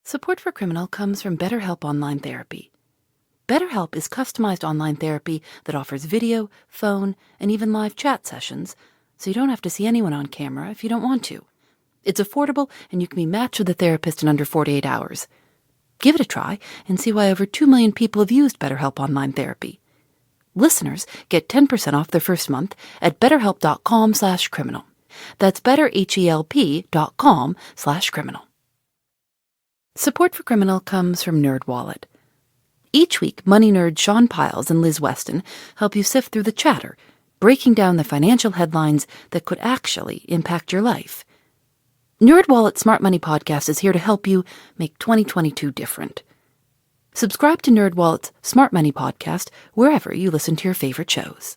Support for Criminal comes from BetterHelp Online Therapy. BetterHelp is customized online therapy that offers video, phone, and even live chat sessions, so you don't have to see anyone on camera if you don't want to. It's affordable, and you can be matched with a therapist in under 48 hours. Give it a try and see why over 2 million people have used BetterHelp Online Therapy. Listeners get 10% off their first month at betterhelp.com/criminal. That's betterhelp.com/criminal. Support for Criminal comes from NerdWallet. Each week, money nerds Sean Piles and Liz Weston help you sift through the chatter, breaking down the financial headlines that could actually impact your life. NerdWallet's Smart Money Podcast is here to help you make 2022 different. Subscribe to NerdWallet's Smart Money Podcast wherever you listen to your favorite shows.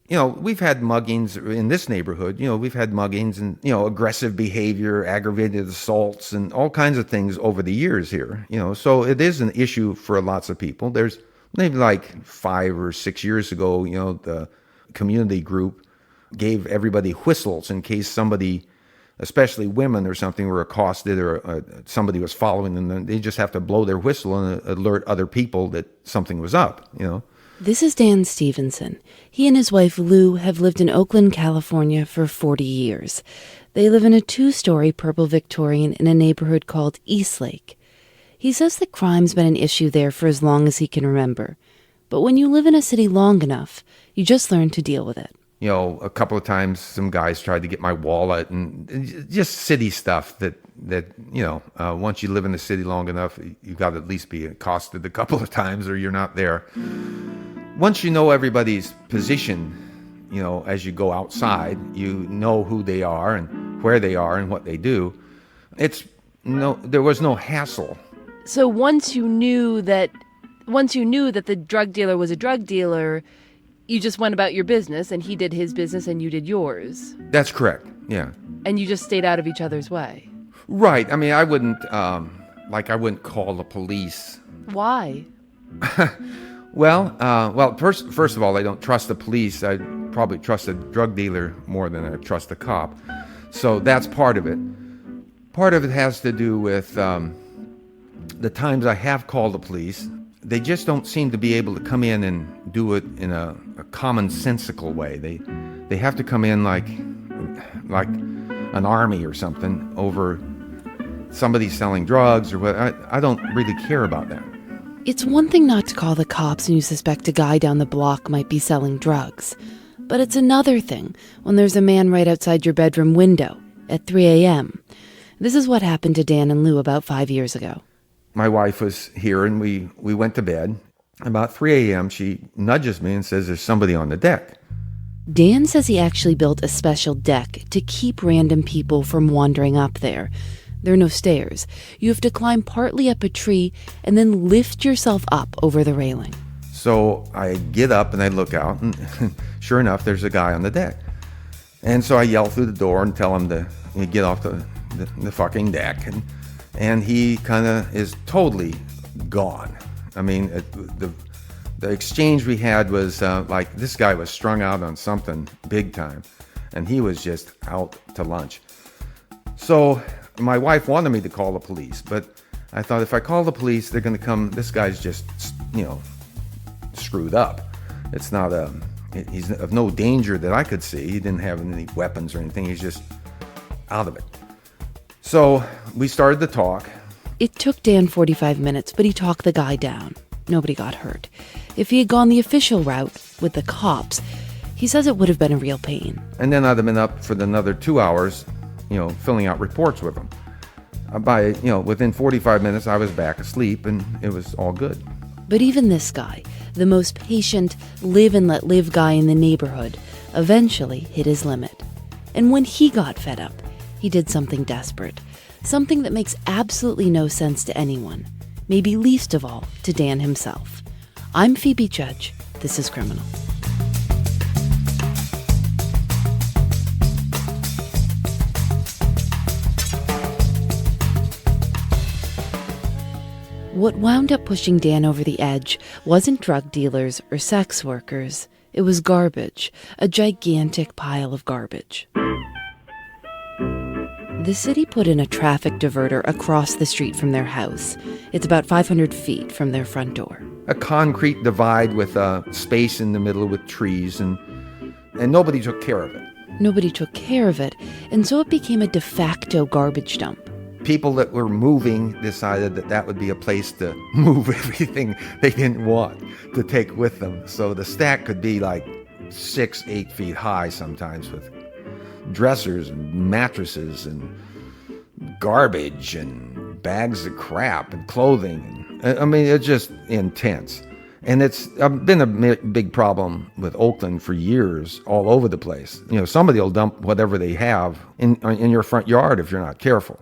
We've had muggings in this neighborhood. We've had muggings and, aggressive behavior, aggravated assaults, and all kinds of things over the years here. So it is an issue for lots of people. There's maybe like 5 or 6 years ago, the community group gave everybody whistles in case somebody, especially women or something, were accosted or somebody was following them. They just have to blow their whistle and alert other people that something was up, This is Dan Stevenson. He and his wife Lou have lived in Oakland, California for 40 years. They live in a 2-story purple Victorian in a neighborhood called Eastlake. He says that crime's been an issue there for as long as he can remember. But when you live in a city long enough, you just learn to deal with it. A couple of times some guys tried to get my wallet and just city stuff that once you live in the city long enough, you got to at least be accosted a couple of times or you're not there. Once you know everybody's position, as you go outside, you know who they are and where they are and what they do. There was no hassle. So once you knew that the drug dealer was a drug dealer, you just went about your business and he did his business and you did yours. That's correct. Yeah. And you just stayed out of each other's way. Right. I mean, I wouldn't call the police. Why? Well, first of all, I don't trust the police. I probably trust a drug dealer more than I trust a cop. So that's part of it. Part of it has to do with the times I have called the police. They just don't seem to be able to come in and do it in a commonsensical way. They have to come in like an army or something over somebody selling drugs or what. I don't really care about that. It's one thing not to call the cops when you suspect a guy down the block might be selling drugs. But it's another thing when there's a man right outside your bedroom window at 3 a.m. This is what happened to Dan and Lou about 5 years ago. My wife was here and we went to bed. About 3 a.m., she nudges me and says there's somebody on the deck. Dan says he actually built a special deck to keep random people from wandering up there. There are no stairs. You have to climb partly up a tree and then lift yourself up over the railing. So I get up and I look out, and sure enough, there's a guy on the deck. And so I yell through the door and tell him to get off the fucking deck. And he kind of is totally gone. I mean, the exchange we had was like this guy was strung out on something big time, and he was just out to lunch. So my wife wanted me to call the police, but I thought if I call the police, they're going to come. This guy's just, screwed up. It's not he's of no danger that I could see. He didn't have any weapons or anything. He's just out of it. So we started to talk. It took Dan 45 minutes, but he talked the guy down. Nobody got hurt. If he had gone the official route with the cops, he says it would have been a real pain. And then I'd have been up for another 2 hours, filling out reports with him. Within 45 minutes, I was back asleep and it was all good. But even this guy, the most patient, live and let live guy in the neighborhood, eventually hit his limit. And when he got fed up, he did something desperate. Something that makes absolutely no sense to anyone. Maybe least of all to Dan himself. I'm Phoebe Judge. This is Criminal. What wound up pushing Dan over the edge wasn't drug dealers or sex workers. It was garbage, a gigantic pile of garbage. The city put in a traffic diverter across the street from their house. It's about 500 feet from their front door. A concrete divide with a space in the middle with trees, and nobody took care of it. Nobody took care of it, and so it became a de facto garbage dump. People that were moving decided that that would be a place to move everything they didn't want to take with them. So the stack could be like 6-8 feet high sometimes, with dressers and mattresses and garbage and bags of crap and clothing. I mean, it's just intense. And it's been a big problem with Oakland for years, all over the place. You know, somebody will dump whatever they have in your front yard if you're not careful.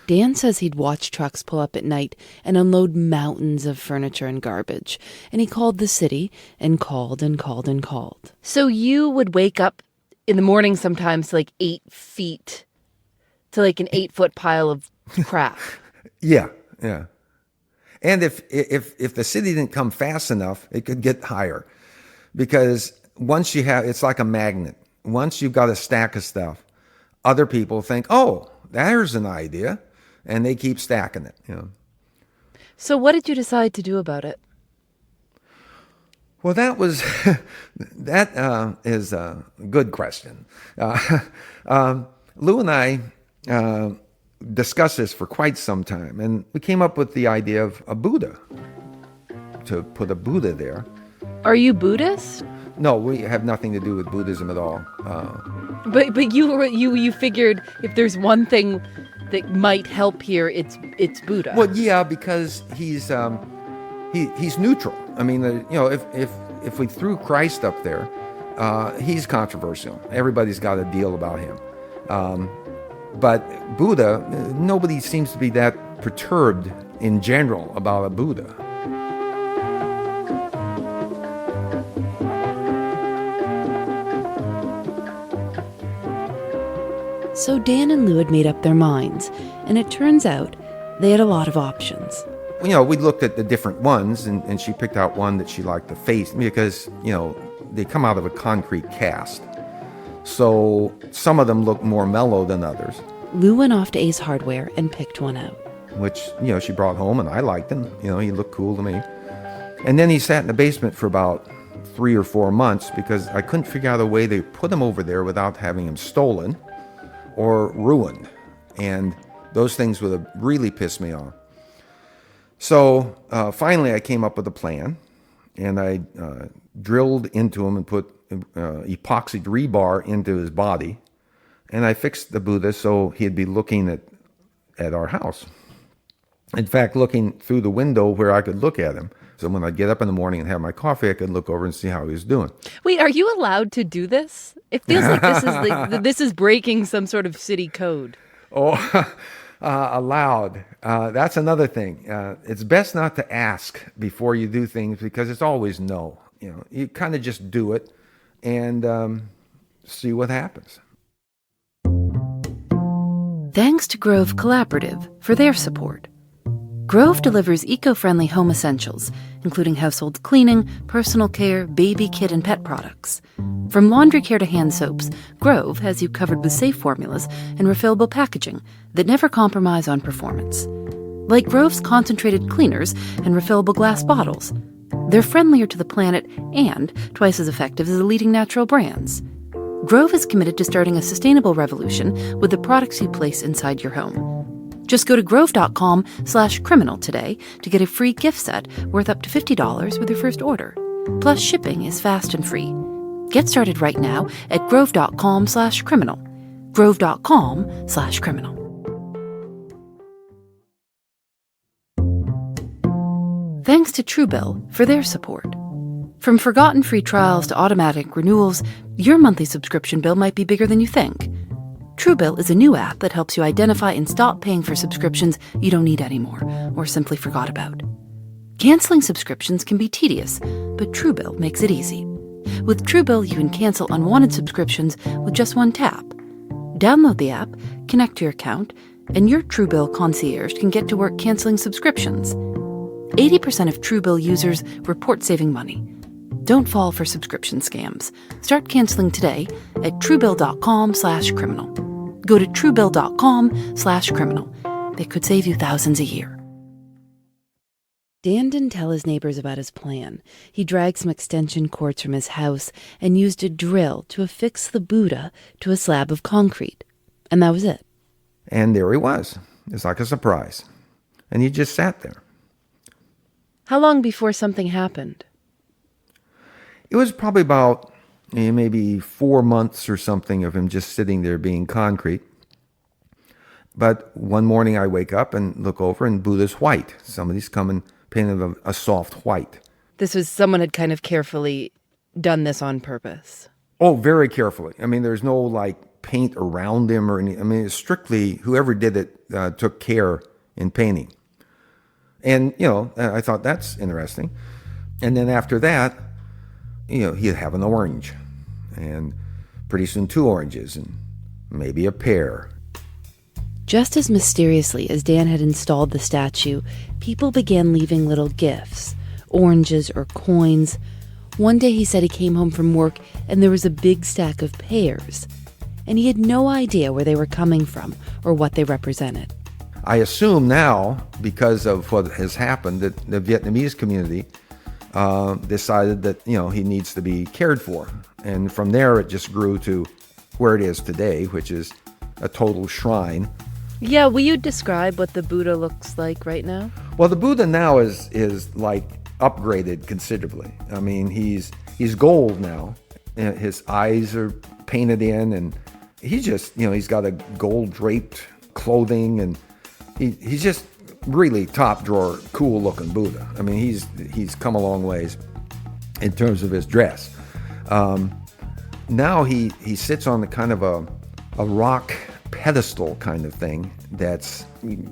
Dan says he'd watch trucks pull up at night and unload mountains of furniture and garbage. And he called the city and called and called and called. So you would wake up in the morning sometimes to like 8 feet, to like an 8-foot pile of crap. Yeah. And if the city didn't come fast enough, it could get higher. Because once you have, it's like a magnet. Once you've got a stack of stuff, other people think, oh, there's an idea. And they keep stacking it, you know. So what did you decide to do about it? Well, that is a good question. Lou and I discussed this for quite some time, and we came up with the idea of a Buddha, to put a Buddha there. Are you Buddhist? No, we have nothing to do with Buddhism at all. But you figured if there's one thing that might help here, it's Buddha. Well, yeah, because he's neutral. I mean, if we threw Christ up there, he's controversial. Everybody's got a deal about him. But Buddha, nobody seems to be that perturbed in general about a Buddha. So Dan and Lou had made up their minds, and it turns out they had a lot of options. You know, we looked at the different ones, and she picked out one that she liked the face, because, you know, they come out of a concrete cast. So some of them look more mellow than others. Lou went off to Ace Hardware and picked one out. Which, you know, she brought home, and I liked him. You know, he looked cool to me. And then he sat in the basement for about 3 or 4 months, because I couldn't figure out a way to put him over there without having him stolen or ruined. And those things would have really pissed me off. So finally I came up with a plan, and I drilled into him and put epoxied rebar into his body, and I fixed the Buddha so he'd be looking at our house. In fact, looking through the window where I could look at him. So when I get up in the morning and have my coffee, I could look over and see how he was doing. Wait, are you allowed to do this? It feels like this is breaking some sort of city code. Oh, allowed. That's another thing. It's best not to ask before you do things, because it's always no. You know, you kind of just do it and see what happens. Thanks to Grove Collaborative for their support. Grove delivers eco-friendly home essentials, including household cleaning, personal care, baby, kid, and pet products. From laundry care to hand soaps, Grove has you covered with safe formulas and refillable packaging that never compromise on performance. Like Grove's concentrated cleaners and refillable glass bottles. They're friendlier to the planet and twice as effective as the leading natural brands. Grove is committed to starting a sustainable revolution with the products you place inside your home. Just go to grove.com/criminal today to get a free gift set worth up to $50 with your first order. Plus, shipping is fast and free. Get started right now at grove.com/criminal. grove.com/criminal. Thanks to Truebill for their support. From forgotten free trials to automatic renewals, your monthly subscription bill might be bigger than you think. Truebill is a new app that helps you identify and stop paying for subscriptions you don't need anymore or simply forgot about. Canceling subscriptions can be tedious, but Truebill makes it easy. With Truebill, you can cancel unwanted subscriptions with just one tap. Download the app, connect to your account, and your Truebill concierge can get to work canceling subscriptions. 80% of Truebill users report saving money. Don't fall for subscription scams. Start canceling today at truebill.com/criminal. Go to truebill.com/criminal. It could save you thousands a year. Dan didn't tell his neighbors about his plan. He dragged some extension cords from his house and used a drill to affix the Buddha to a slab of concrete. And that was it. And there he was. It's like a surprise. And he just sat there. How long before something happened? It was probably about maybe 4 months or something of him just sitting there being concrete. But one morning I wake up and look over and Buddha's white. Somebody's come and painted a soft white. This was someone had kind of carefully done this on purpose. Oh, very carefully. I mean, there's no like paint around him or any. I mean, it's strictly whoever did it took care in painting. And, I thought that's interesting. And then after that, he'd have an orange. And pretty soon 2 oranges and maybe a pear. Just as mysteriously as Dan had installed the statue, people began leaving little gifts, oranges or coins. One day he said he came home from work and there was a big stack of pears. And he had no idea where they were coming from or what they represented. I assume now, because of what has happened, that the Vietnamese community decided that, he needs to be cared for. And from there, it just grew to where it is today, which is a total shrine. Yeah, will you describe what the Buddha looks like right now? Well, the Buddha now is like upgraded considerably. I mean, he's gold now. And his eyes are painted in, and he's just, he's got a gold draped clothing, and he's just really top drawer, cool looking Buddha. I mean, he's come a long ways in terms of his dress. Now he sits on the kind of a rock pedestal kind of thing that's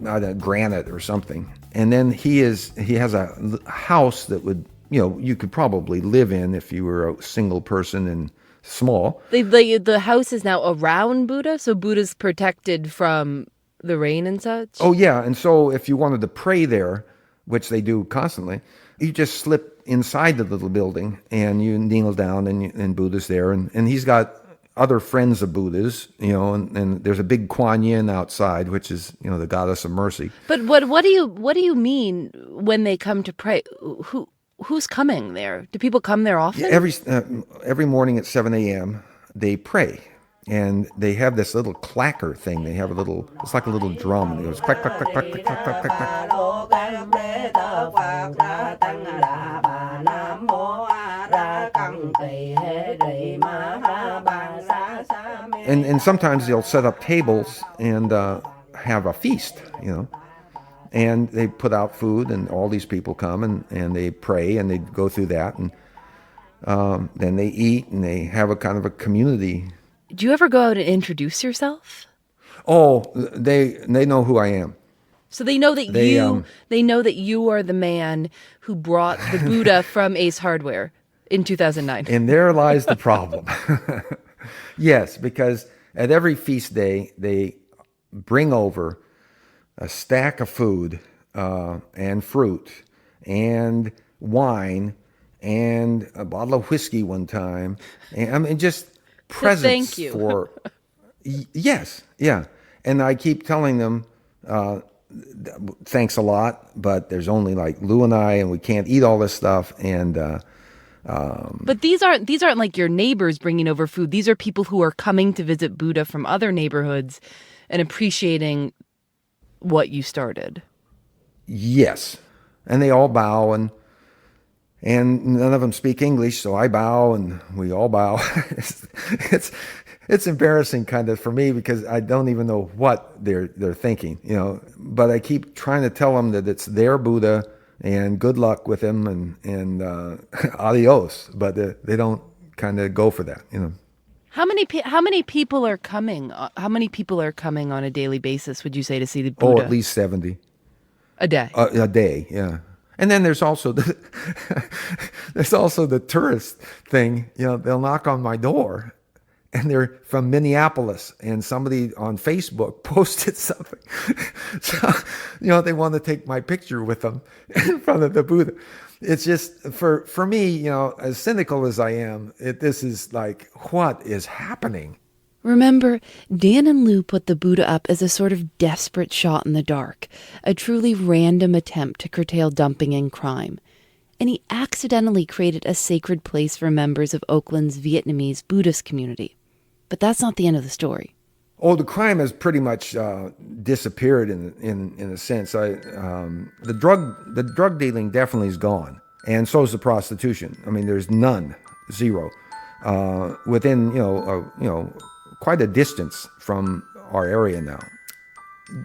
either granite or something. And then he has a house that would, you could probably live in if you were a single person and small. The house is now around Buddha, so Buddha's protected from the rain and such? Oh, yeah. And so if you wanted to pray there, which they do constantly, you just slip inside the little building and you kneel down and Buddha's there. And he's got other friends of Buddha's, and there's a big Kuan Yin outside, which is, the goddess of mercy. But what do you mean when they come to pray? Who's coming there? Do people come there often? Every morning at 7 a.m. they pray, and they have this little clacker thing. They have it's like a little drum, and it goes clack, clack, clack, clack, clack, clack, clack, clack, And sometimes they'll set up tables and have a feast, and they put out food, and all these people come and they pray, and they go through that, and then they eat, and they have a kind of a community. Do you ever go out and introduce yourself? Oh, they know who I am. So they know that they know that you are the man who brought the Buddha from Ace Hardware in 2009. And there lies the problem. Yes, because at every feast day, they bring over a stack of food and fruit and wine and a bottle of whiskey one time. And I mean, just presents thank you. for... Yes, yeah. And I keep telling them, thanks a lot, but there's only like Lou and I, and we can't eat all this stuff. And but these aren't like your neighbors bringing over food. These are people who are coming to visit Buddha from other neighborhoods and appreciating what you started. Yes, and they all bow, and none of them speak English, so I bow, and we all bow. It's embarrassing kind of for me because I don't even know what they're thinking, But I keep trying to tell them that it's their Buddha. And good luck with him, and adios. But they don't kind of go for that, How many people are coming? How many people are coming on a daily basis? Would you say to see the Buddha? Oh, at least 70 a day. A day, yeah. And then there's also the tourist thing. They'll knock on my door, and they're from Minneapolis, and somebody on Facebook posted something. So, they want to take my picture with them in front of the Buddha. It's just, for me, as cynical as I am, this is like, what is happening? Remember, Dan and Lou put the Buddha up as a sort of desperate shot in the dark, a truly random attempt to curtail dumping and crime. And he accidentally created a sacred place for members of Oakland's Vietnamese Buddhist community. But that's not the end of the story. Oh, the crime has pretty much disappeared in a sense. The drug dealing definitely is gone, and so is the prostitution. I mean, there's none, zero, within quite a distance from our area now.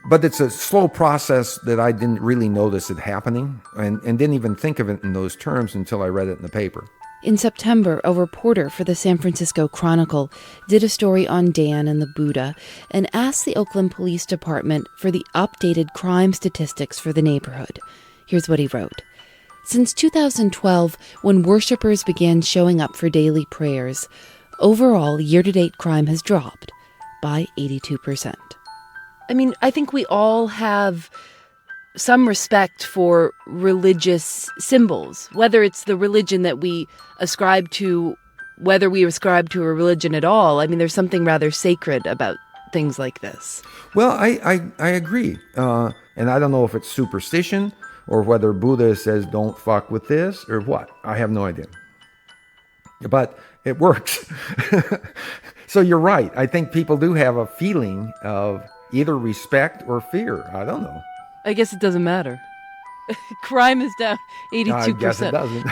But it's a slow process that I didn't really notice it happening, and didn't even think of it in those terms until I read it in the paper. In September, a reporter for the San Francisco Chronicle did a story on Dan and the Buddha and asked the Oakland Police Department for the updated crime statistics for the neighborhood. Here's what he wrote. Since 2012, when worshipers began showing up for daily prayers, overall year-to-date crime has dropped by 82%. I mean, I think we all have some respect for religious symbols, whether it's the religion that we ascribe to, whether we ascribe to a religion at all. I mean, there's something rather sacred about things like this. Well, I agree. And I don't know if it's superstition or whether Buddha says don't fuck with this or what. I have no idea. But it works. So you're right. I think people do have a feeling of either respect or fear. I don't know. I guess it doesn't matter. Crime is down 82%. I guess it doesn't.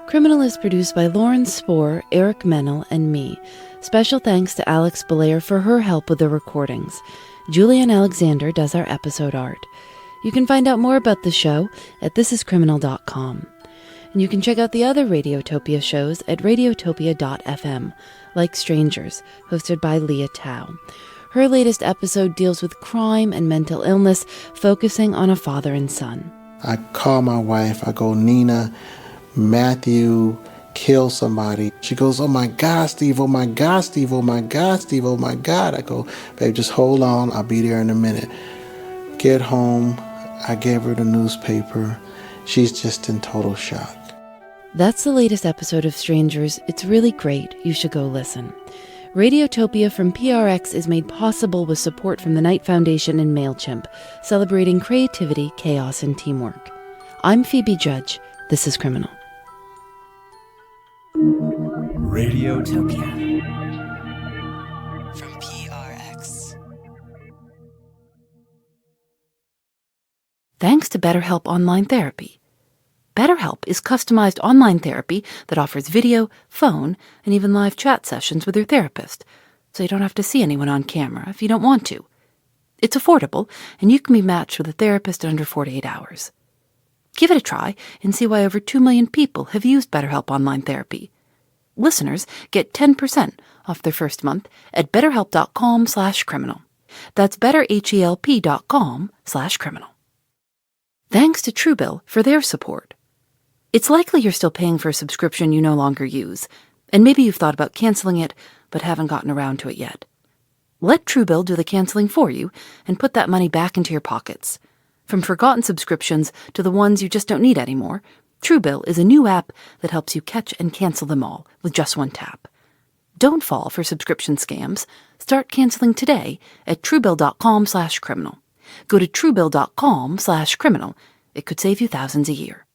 Criminal is produced by Lauren Spohr, Eric Mennel, and me. Special thanks to Alex Belair for her help with the recordings. Julian Alexander does our episode art. You can find out more about the show at thisiscriminal.com. And you can check out the other Radiotopia shows at radiotopia.fm, like Strangers, hosted by Leah Tao. Her latest episode deals with crime and mental illness, focusing on a father and son. I call my wife, I go, Nina, Matthew killed somebody. She goes, oh my God, Steve, oh my God, Steve, oh my God, Steve, oh my God. I go, babe, just hold on, I'll be there in a minute. Get home, I gave her the newspaper. She's just in total shock. That's the latest episode of Strangers. It's really great. You should go listen. Radiotopia from PRX is made possible with support from the Knight Foundation and MailChimp, celebrating creativity, chaos, and teamwork. I'm Phoebe Judge. This is Criminal. Radiotopia from PRX. Thanks to BetterHelp Online Therapy. BetterHelp is customized online therapy that offers video, phone, and even live chat sessions with your therapist, so you don't have to see anyone on camera if you don't want to. It's affordable, and you can be matched with a therapist in under 48 hours. Give it a try and see why over 2 million people have used BetterHelp Online Therapy. Listeners get 10% off their first month at betterhelp.com/criminal. That's betterhelp.com/criminal. Thanks to Truebill for their support. It's likely you're still paying for a subscription you no longer use, and maybe you've thought about canceling it but haven't gotten around to it yet. Let Truebill do the canceling for you and put that money back into your pockets. From forgotten subscriptions to the ones you just don't need anymore, Truebill is a new app that helps you catch and cancel them all with just one tap. Don't fall for subscription scams. Start canceling today at Truebill.com/criminal. Go to Truebill.com/criminal. It could save you thousands a year.